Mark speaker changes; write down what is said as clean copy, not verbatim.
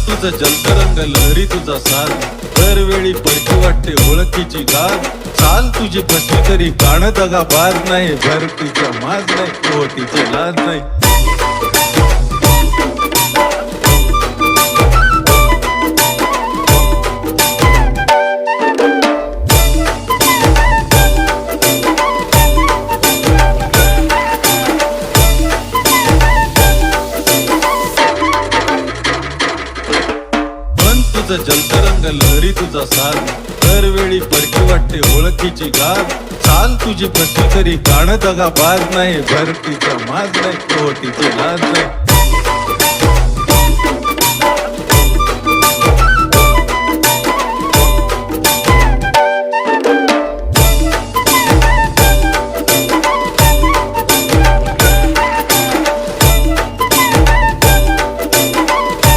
Speaker 1: तुझं जलतरंग लहरी तुझा साथ, दरवेळी परकी वाटते ओळखीची गाठ. चाल तुझी फसली तरी कान दगा बाज नाही, भरतीचा माज नाही, ओटीची लाज नाही. तुझं जलतरंग लहरी तुझा साथ, दरवेळी परकी वाटते ओळखीची गाठ. चाल तुझी फसली तरी कान दगा बाज नाही, भरतीचा माज नाही, ओटीची लाज नाही.